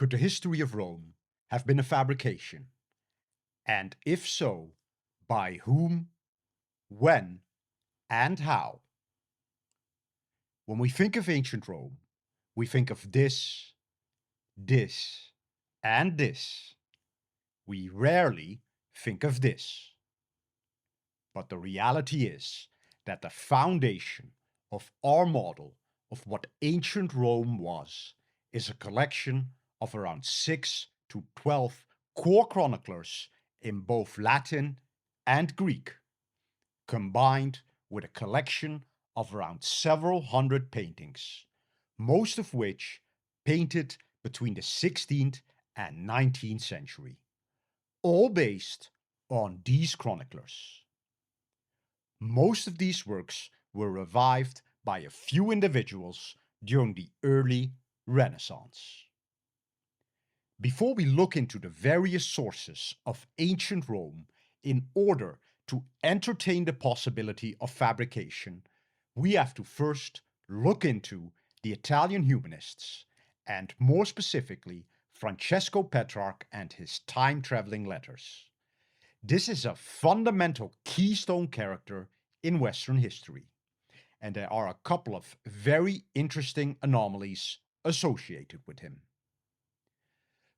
Could the history of Rome have been a fabrication? And if so, by whom, when, and how? When we think of ancient Rome, we think of this, and this. We rarely think of this. But the reality is that the foundation of our model of what ancient Rome was is a collection of around 6 to 12 core chroniclers in both Latin and Greek, combined with a collection of around several hundred paintings, most of which painted between the 16th and 19th century, all based on these chroniclers. Most of these works were revived by a few individuals during the early Renaissance. Before we look into the various sources of ancient Rome in order to entertain the possibility of fabrication, we have to first look into the Italian humanists, and more specifically, Francesco Petrarch and his time-traveling letters. This is a fundamental keystone character in Western history, and there are a couple of very interesting anomalies associated with him.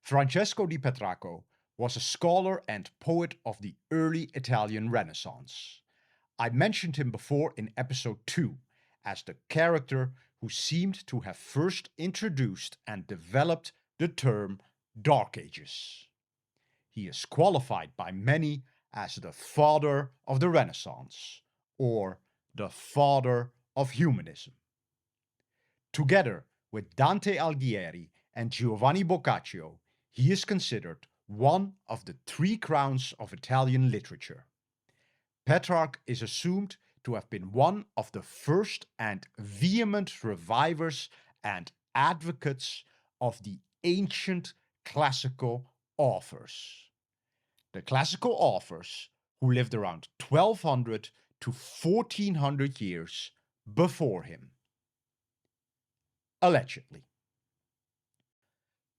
Francesco di Petrarco was a scholar and poet of the early Italian Renaissance. I mentioned him before in episode 2 as the character who seemed to have first introduced and developed the term Dark Ages. He is qualified by many as the father of the Renaissance, or the father of humanism. Together with Dante Alighieri and Giovanni Boccaccio, he is considered one of the three crowns of Italian literature. Petrarch is assumed to have been one of the first and vehement revivers and advocates of the ancient classical authors. The classical authors who lived around 1200 to 1400 years before him. Allegedly.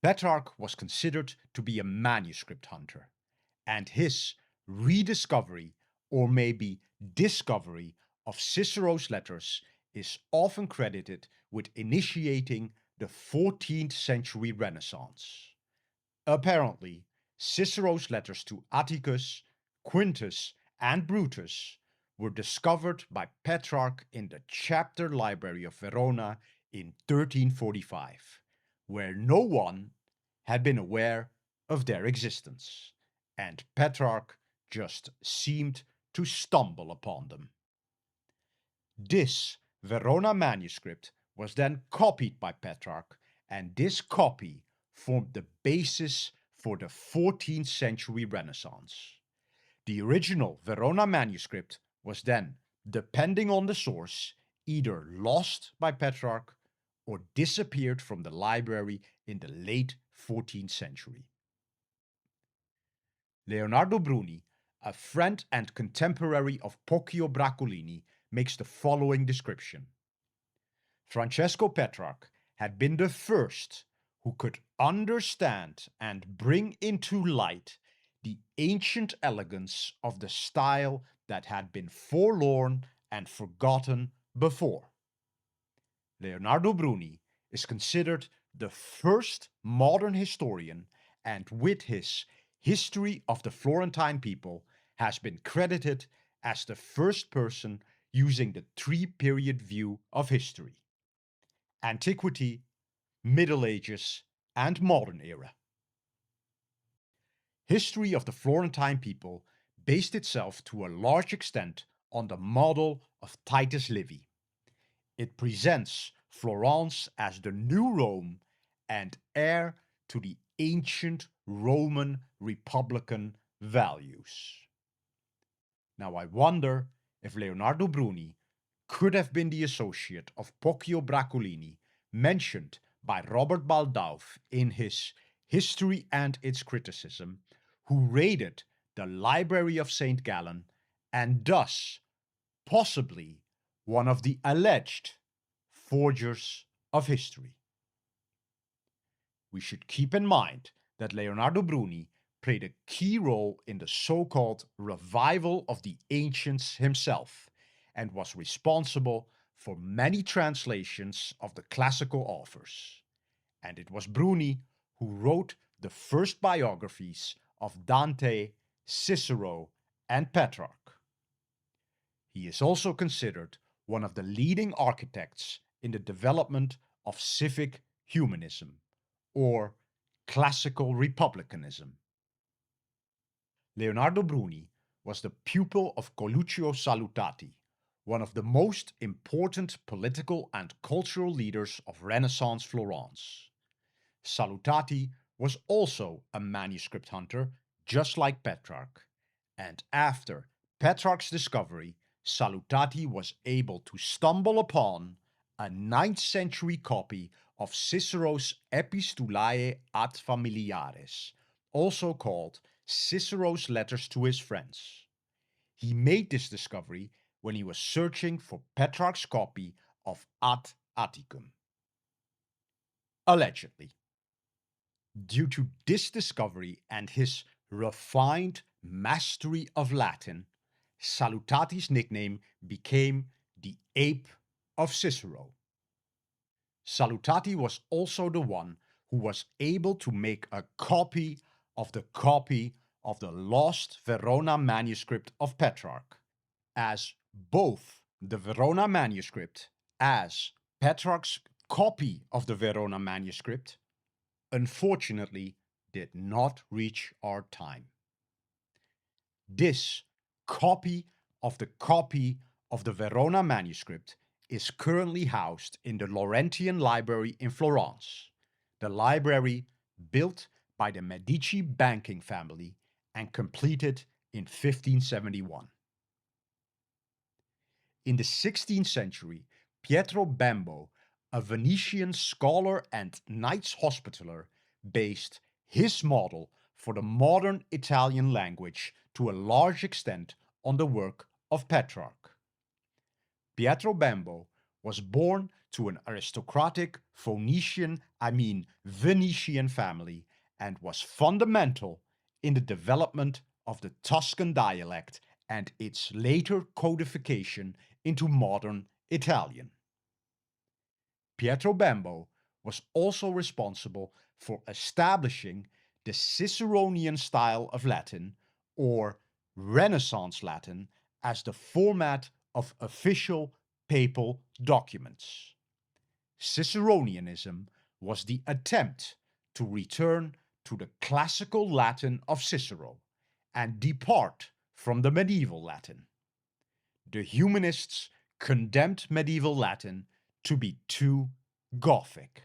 Petrarch was considered to be a manuscript hunter, and his rediscovery, or maybe discovery, of Cicero's letters is often credited with initiating the 14th century Renaissance. Apparently, Cicero's letters to Atticus, Quintus, and Brutus were discovered by Petrarch in the chapter library of Verona in 1345, where no one had been aware of their existence, and Petrarch just seemed to stumble upon them. This Verona manuscript was then copied by Petrarch, and this copy formed the basis for the 14th century Renaissance. The original Verona manuscript was then, depending on the source, either lost by Petrarch or disappeared from the library in the late 14th century. Leonardo Bruni, a friend and contemporary of Poggio Bracciolini, makes the following description. Francesco Petrarch had been the first who could understand and bring into light the ancient elegance of the style that had been forlorn and forgotten before. Leonardo Bruni is considered the first modern historian, and with his History of the Florentine People has been credited as the first person using the three-period view of history: Antiquity, Middle Ages, and Modern Era. History of the Florentine People based itself to a large extent on the model of Titus Livy. It presents Florence as the new Rome and heir to the ancient Roman Republican values. Now I wonder if Leonardo Bruni could have been the associate of Poggio Bracciolini mentioned by Robert Baldauf in his History and its Criticism, who raided the Library of St. Gallen and thus possibly one of the alleged forgers of history. we should keep in mind that Leonardo Bruni played a key role in the so-called revival of the ancients himself, and was responsible for many translations of the classical authors. And it was Bruni who wrote the first biographies of Dante, Cicero, and Petrarch. He is also considered one of the leading architects in the development of civic humanism, or classical republicanism. Leonardo Bruni was the pupil of Collucio Salutati, one of the most important political and cultural leaders of Renaissance Florence. Salutati was also a manuscript hunter, just like Petrarch, and after Petrarch's discovery, Salutati was able to stumble upon a 9th century copy of Cicero's Epistulae ad Familiares, also called Cicero's Letters to His Friends. He made this discovery when he was searching for Petrarch's copy of Ad Atticum. Allegedly. Due to this discovery and his refined mastery of Latin, Salutati's nickname became the Ape of Cicero. Salutati was also the one who was able to make a copy of the lost Verona manuscript of Petrarch, as both the Verona manuscript as Petrarch's copy of the Verona manuscript unfortunately did not reach our time. This copy of the Verona manuscript is currently housed in the Laurentian Library in Florence, the library built by the Medici banking family and completed in 1571. In the 16th century, Pietro Bembo, a Venetian scholar and Knights Hospitaller, based his model for the modern Italian language to a large extent on the work of Petrarch. Pietro Bembo was born to an aristocratic Venetian family and was fundamental in the development of the Tuscan dialect and its later codification into modern Italian. Pietro Bembo was also responsible for establishing the Ciceronian style of Latin, or Renaissance Latin, as the format of official papal documents. Ciceronianism was the attempt to return to the classical Latin of Cicero and depart from the medieval Latin. The humanists condemned medieval Latin to be too Gothic.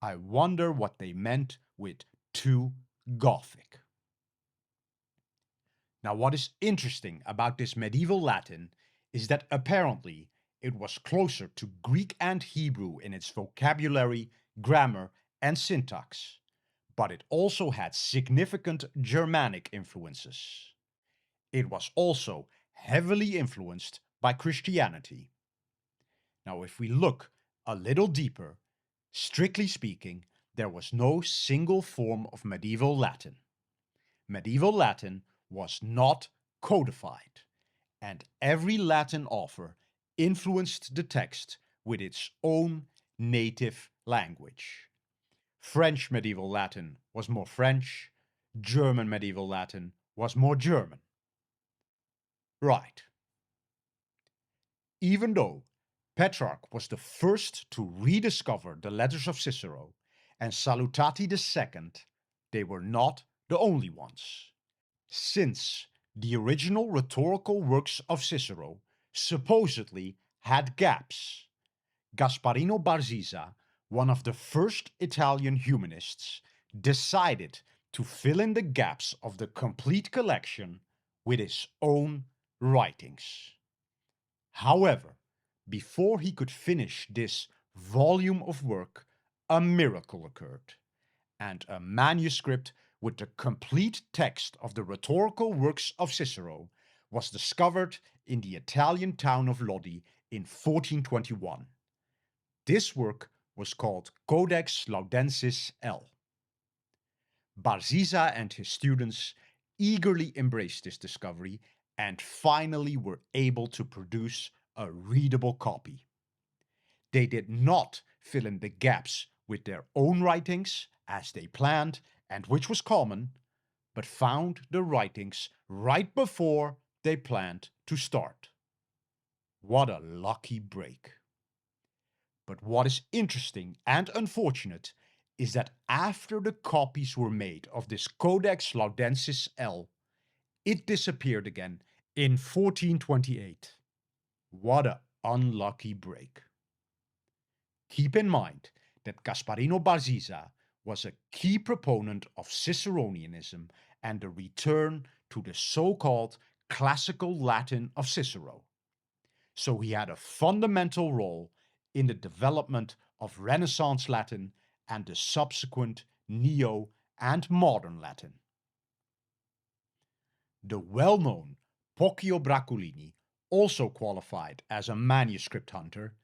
I wonder what they meant with too Gothic. Now, what is interesting about this medieval Latin is that apparently it was closer to Greek and Hebrew in its vocabulary, grammar, and syntax, but it also had significant Germanic influences. It was also heavily influenced by Christianity. Now, if we look a little deeper, strictly speaking, there was no single form of medieval Latin. Medieval Latin was not codified, and every Latin author influenced the text with its own native language. French medieval Latin was more French, German medieval Latin was more German. Right. Even though Petrarch was the first to rediscover the letters of Cicero, and Salutati II, they were not the only ones. Since the original rhetorical works of Cicero supposedly had gaps, Gasparino Barizza, one of the first Italian humanists, decided to fill in the gaps of the complete collection with his own writings. However, before he could finish this volume of work, a miracle occurred, and a manuscript with the complete text of the rhetorical works of Cicero was discovered in the Italian town of Lodi in 1421. This work was called Codex Laudensis L. Barizza and his students eagerly embraced this discovery and finally were able to produce a readable copy. They did not fill in the gaps with their own writings as they planned and which was common, but found the writings right before they planned to start. What a lucky break. But what is interesting and unfortunate is that after the copies were made of this Codex Laudensis L, it disappeared again in 1428. What an unlucky break. Keep in mind that Gasparino Barizza was a key proponent of Ciceronianism and the return to the so-called classical Latin of Cicero. So he had a fundamental role in the development of Renaissance Latin and the subsequent Neo and Modern Latin. The well-known Poggio Bracciolini, also qualified as a manuscript hunter,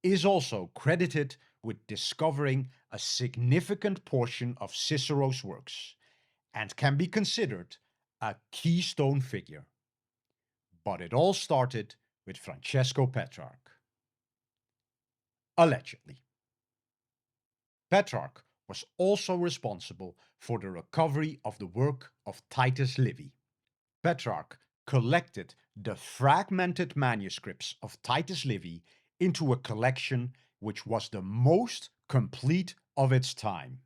is also credited with discovering a significant portion of Cicero's works and can be considered a keystone figure. But it all started with Francesco Petrarch. Allegedly. Petrarch was also responsible for the recovery of the work of Titus Livy. Petrarch collected the fragmented manuscripts of Titus Livy into a collection which was the most complete of its time.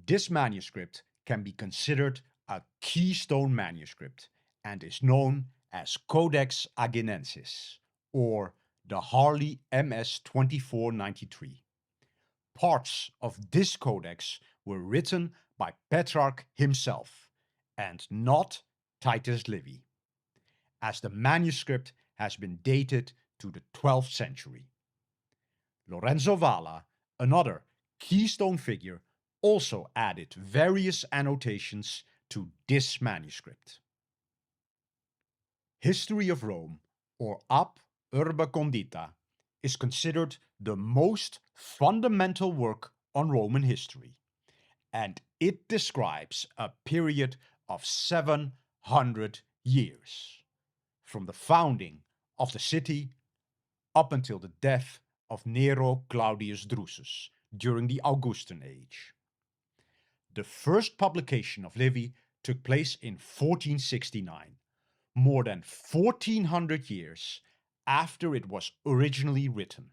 This manuscript can be considered a keystone manuscript and is known as Codex Aginensis, or the Harley MS 2493. Parts of this codex were written by Petrarch himself, and not Titus Livy, as the manuscript has been dated to the 12th century. Lorenzo Valla, another keystone figure, also added various annotations to this manuscript. History of Rome, or Ab Urbe Condita, is considered the most fundamental work on Roman history, and it describes a period of 700 years, from the founding of the city up until the death of Nero Claudius Drusus during the Augustan age. The first publication of Livy took place in 1469, more than 1400 years after it was originally written,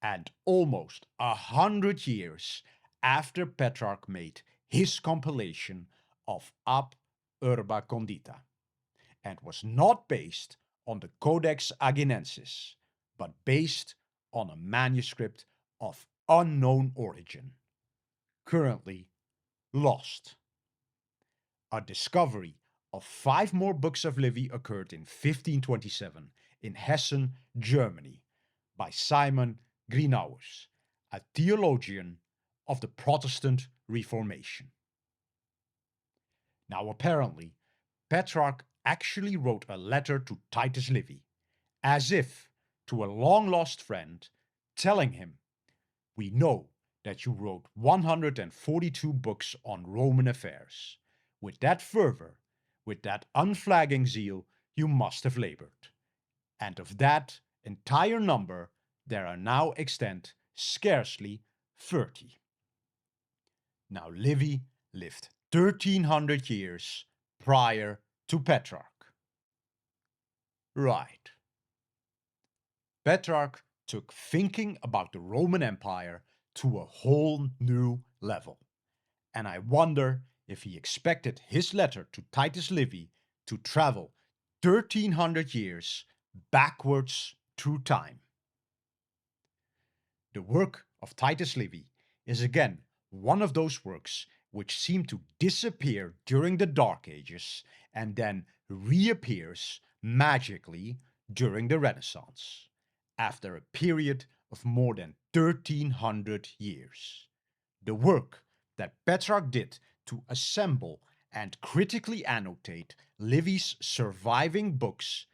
and almost 100 years after Petrarch made his compilation of Ab Urbe Condita, and was not based on the Codex Aginensis, but based on a manuscript of unknown origin, currently lost. A discovery of 5 more books of Livy occurred in 1527 in Hessen, Germany, by Simon Grinaus, a theologian of the Protestant Reformation. Now apparently, Petrarch actually wrote a letter to Titus Livy, as if to a long-lost friend, telling him, "We know that you wrote 142 books on Roman affairs. With that fervor, with that unflagging zeal, you must have labored. And of that entire number, there are now extant scarcely 30. Now Livy lived 1300 years prior to Petrarch. Right. Petrarch took thinking about the Roman Empire to a whole new level. And I wonder if he expected his letter to Titus Livy to travel 1300 years backwards through time. The work of Titus Livy is again one of those works which seem to disappear during the Dark Ages and then reappears magically during the Renaissance, after a period of more than 1300 years. The work that Petrarch did to assemble and critically annotate Livy's surviving books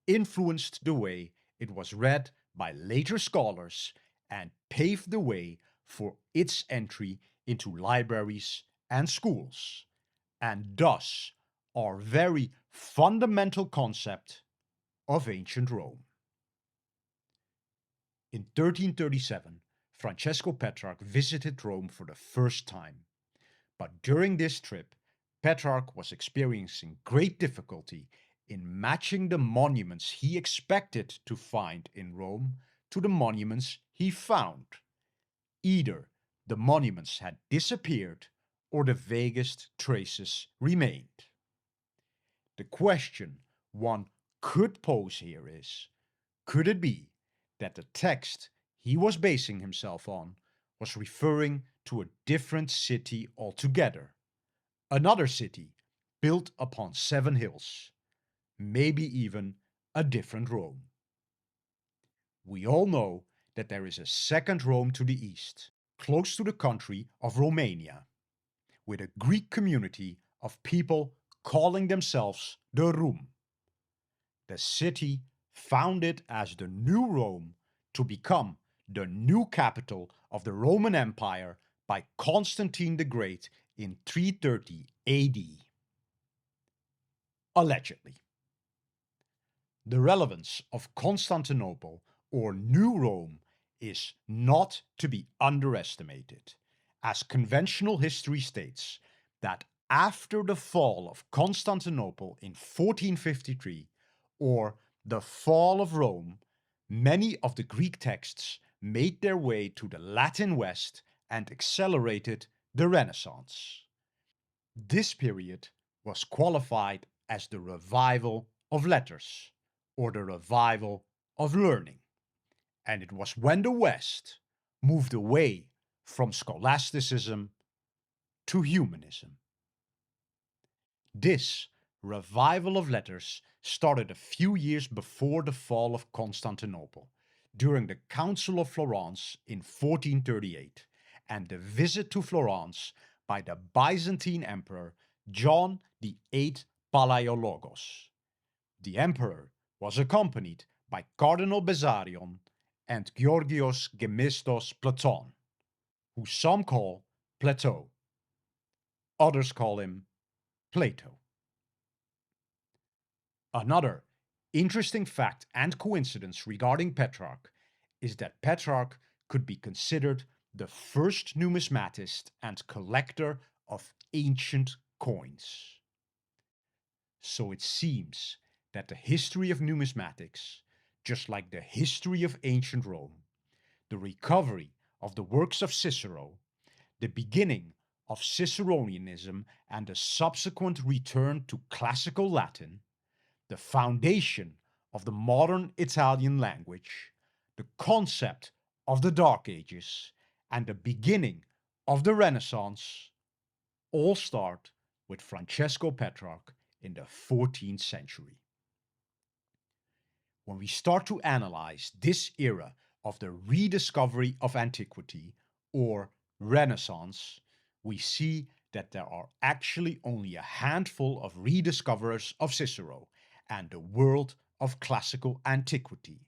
influenced the way it was read by later scholars and paved the way for its entry into libraries and schools, and thus our very fundamental concept of ancient Rome. In 1337, Francesco Petrarch visited Rome for the first time, but during this trip, Petrarch was experiencing great difficulty in matching the monuments he expected to find in Rome to the monuments he found. Either the monuments had disappeared or the vaguest traces remained. The question one could pose here is, could it be that the text he was basing himself on was referring to a different city altogether? Another city built upon 7 hills, maybe even a different Rome. We all know that there is a second Rome to the east, close to the country of Romania, with a Greek community of people calling themselves the Rum. The city founded as the new Rome to become the new capital of the Roman Empire by Constantine the Great in 330 AD. Allegedly. The relevance of Constantinople or New Rome is not to be underestimated, as conventional history states that after the fall of Constantinople in 1453, or the fall of Rome, many of the Greek texts made their way to the Latin West and accelerated the Renaissance. This period was qualified as the revival of letters, or the revival of learning, and it was when the West moved away from scholasticism to humanism. This revival of letters started a few years before the fall of Constantinople, during the Council of Florence in 1438, and the visit to Florence by the Byzantine Emperor John VIII Palaiologos. The emperor was accompanied by Cardinal Bessarion and Georgios Gemistos Platon, who some call Plateau. Others call him Plato. Another interesting fact and coincidence regarding Petrarch is that Petrarch could be considered the first numismatist and collector of ancient coins. So it seems that the history of numismatics, just like the history of ancient Rome, the recovery of the works of Cicero, the beginning of Ciceronianism and the subsequent return to classical Latin, the foundation of the modern Italian language, the concept of the Dark Ages, and the beginning of the Renaissance all start with Francesco Petrarch in the 14th century. When we start to analyze this era of the rediscovery of antiquity, or Renaissance, we see that there are actually only a handful of rediscoverers of Cicero and the world of classical antiquity.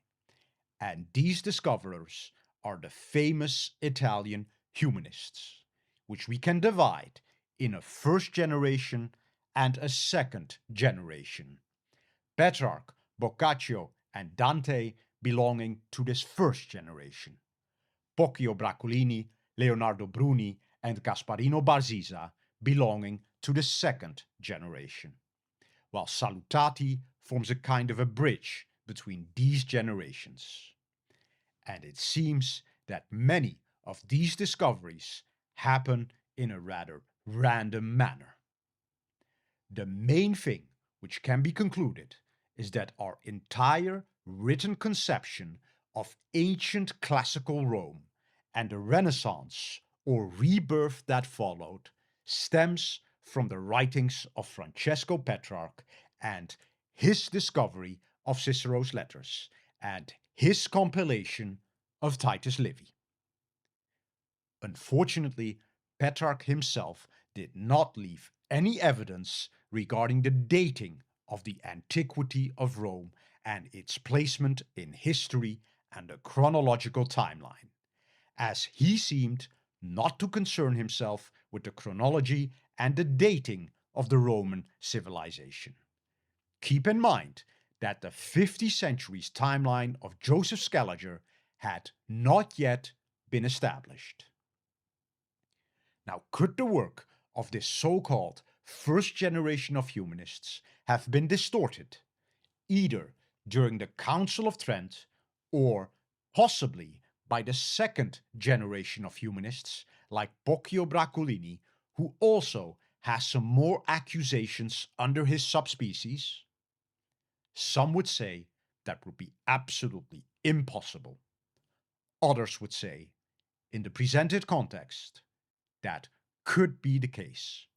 And these discoverers are the famous Italian humanists, which we can divide in a first generation and a second generation. Petrarch, Boccaccio, and Dante belonging to this first generation. Poggio Bracciolini, Leonardo Bruni, and Gasparino Barizza belonging to the second generation, while Salutati forms a kind of a bridge between these generations. And it seems that many of these discoveries happen in a rather random manner. The main thing which can be concluded is that our entire written conception of ancient classical Rome and the Renaissance or rebirth that followed stems from the writings of Francesco Petrarch and his discovery of Cicero's letters and his compilation of Titus Livy. Unfortunately, Petrarch himself did not leave any evidence regarding the dating of the antiquity of Rome and its placement in history and a chronological timeline. as he seemed not to concern himself with the chronology and the dating of the Roman civilization. Keep in mind that the 50 centuries timeline of Joseph Scaliger had not yet been established. Now, could the work of this so-called first generation of humanists have been distorted, either during the Council of Trent or possibly by the second generation of humanists like Poggio Bracciolini, who also has some more accusations under his subspecies? Some would say that would be absolutely impossible. Others would say, in the presented context, that could be the case.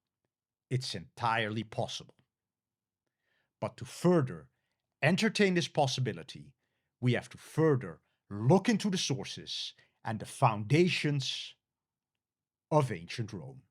It's entirely possible. But to further entertain this possibility, we have to further look into the sources and the foundations of ancient Rome.